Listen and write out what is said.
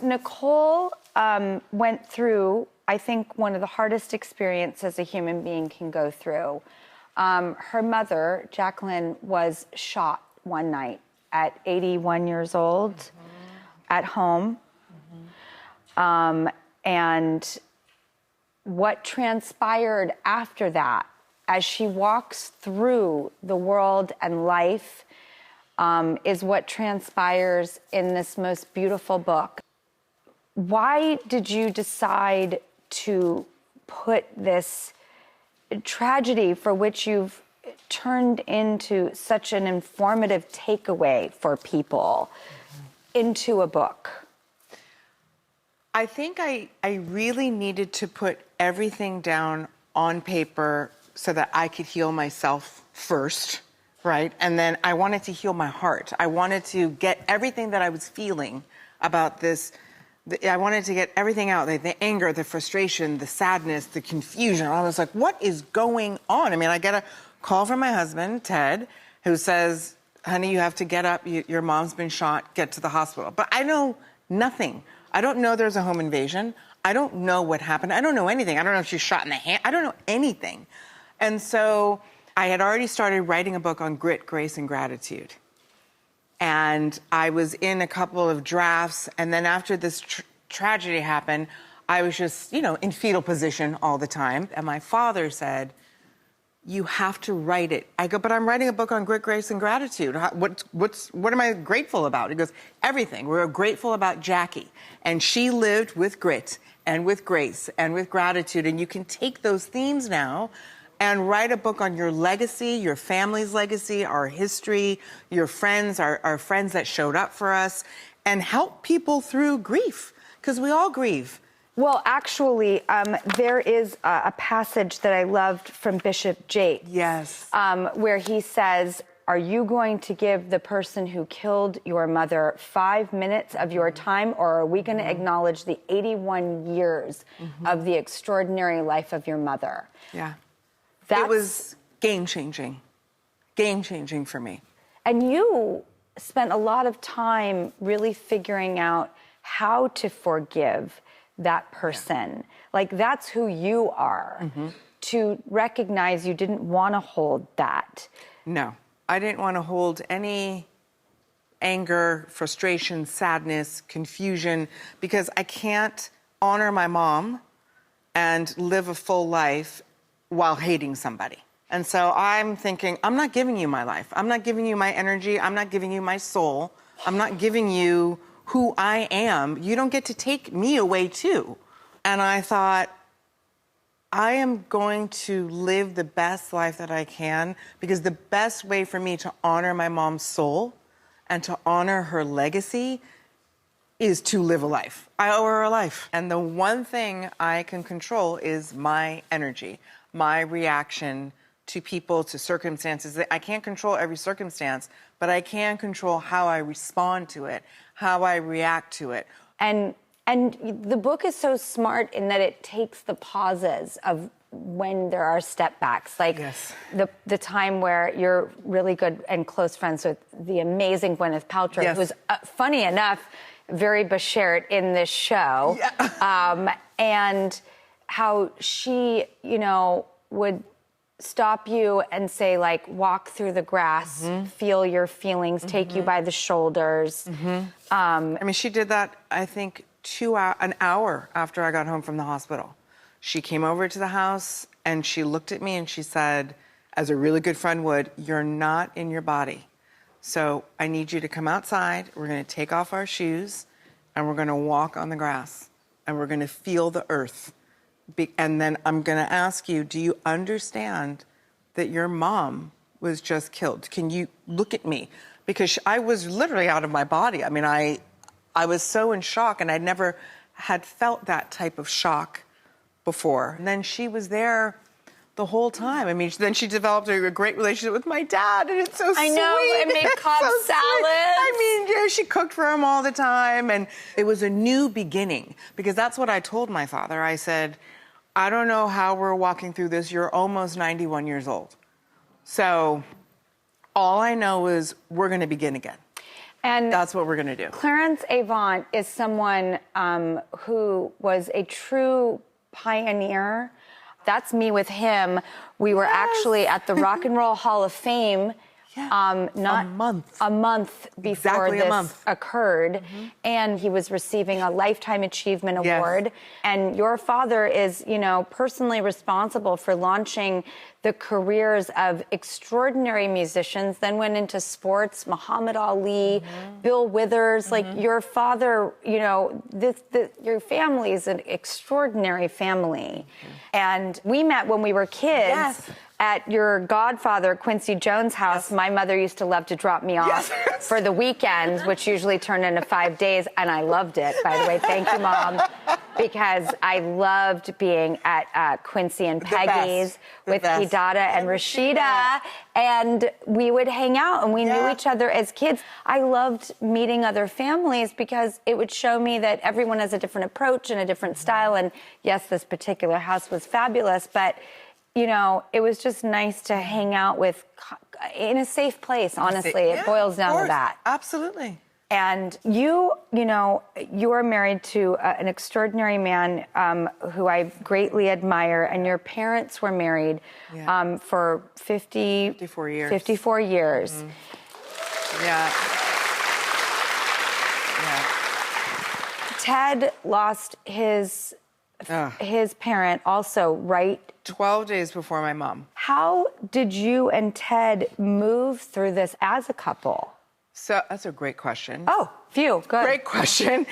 Nicole went through, I think, one of the hardest experiences a human being can go through. Her mother, Jacqueline, was shot one night at 81 years old at home. And what transpired after that, as she walks through the world and life, is what transpires in this most beautiful book. Why did you decide to put this tragedy, for which you've turned into such an informative takeaway for people, into a book? I think I really needed to put everything down on paper so that I could heal myself first, right? And then I wanted to heal my heart. I wanted to get everything that I was feeling about this. I wanted to get everything out, the anger, the frustration, the sadness, the confusion. I was like, what is going on? I mean, I get a call from my husband, Ted, who says, honey, you have to get up. Your mom's been shot. Get to the hospital. But I know nothing. I don't know there's a home invasion. I don't know what happened. I don't know anything. I don't know if she's shot in the hand. I don't know anything. And so I had already started writing a book on grit, grace, and gratitude. And I was in a couple of drafts. And then after this tragedy happened, I was just, in fetal position all the time. And my father said, you have to write it. I go, but I'm writing a book on grit, grace, and gratitude. What am I grateful about? He goes, everything. We're grateful about Jackie. And she lived with grit and with grace and with gratitude. And you can take those themes now and write a book on your legacy, your family's legacy, our history, your friends, our friends that showed up for us, and help people through grief, because we all grieve. Well, actually, there is a passage that I loved from Bishop Jakes. Yes. Where he says, are you going to give the person who killed your mother 5 minutes of your time, or are we going to acknowledge the 81 years of the extraordinary life of your mother? Yeah. It was game-changing for me. And you spent a lot of time really figuring out how to forgive that person. Yeah. Like, that's who you are. To recognize you didn't want to hold that. No, I didn't want to hold any anger, frustration, sadness, confusion, because I can't honor my mom and live a full life while hating somebody. And so I'm thinking, I'm not giving you my life. I'm not giving you my energy. I'm not giving you my soul. I'm not giving you who I am. You don't get to take me away too. And I thought, I am going to live the best life that I can, because the best way for me to honor my mom's soul and to honor her legacy is to live a life. I owe her a life. And the one thing I can control is my energy, my reaction to people, to circumstances. I can't control every circumstance, but I can control how I respond to it, how I react to it. And the book is so smart in that it takes the pauses of when there are step backs, like the time where you're really good and close friends with the amazing Gwyneth Paltrow, who was, funny enough, very Bashert in this show, and how she, would stop you and say, like, walk through the grass, feel your feelings, take you by the shoulders. I mean, she did that, I think, an hour after I got home from the hospital. She came over to the house and she looked at me and she said, as a really good friend would, you're not in your body. So I need you to come outside. We're going to take off our shoes and we're going to walk on the grass and we're going to feel the earth. And then I'm going to ask you, do you understand that your mom was just killed? Can you look at me? Because I was literally out of my body. I mean, I was so in shock, and I never had felt that type of shock before. And then she was there the whole time. I mean, then she developed a great relationship with my dad, and it's so sweet. I know, and made Cobb salads. I mean, she cooked for him all the time, and it was a new beginning, because that's what I told my father. I said, I don't know how we're walking through this. You're almost 91 years old. So all I know is we're going to begin again. And that's what we're going to do. Clarence Avant is someone who was a true pioneer. That's me with him. We were actually at the Rock and Roll Hall of Fame. Not a month before this occurred, and he was receiving a Lifetime Achievement Award. And your father is, personally responsible for launching the careers of extraordinary musicians, then went into sports, Muhammad Ali, Bill Withers. Like your father, your family is an extraordinary family. And we met when we were kids. At your godfather, Quincy Jones' house. My mother used to love to drop me off for the weekends, which usually turned into 5 days, and I loved it, by the way. Thank you, Mom, because I loved being at Quincy and Peggy's with Kidada and Rashida, and we would hang out, and we knew each other as kids. I loved meeting other families because it would show me that everyone has a different approach and a different style, and yes, this particular house was fabulous, but it was just nice to hang out with in a safe place, honestly. It boils down to that. Absolutely. And you are married to an extraordinary man who I greatly admire, and your parents were married for 54 years. 54 years. Yeah. Ted lost his parent also, right? 12 days before my mom. How did you and Ted move through this as a couple? So that's a great question. Oh, phew, good. Great question.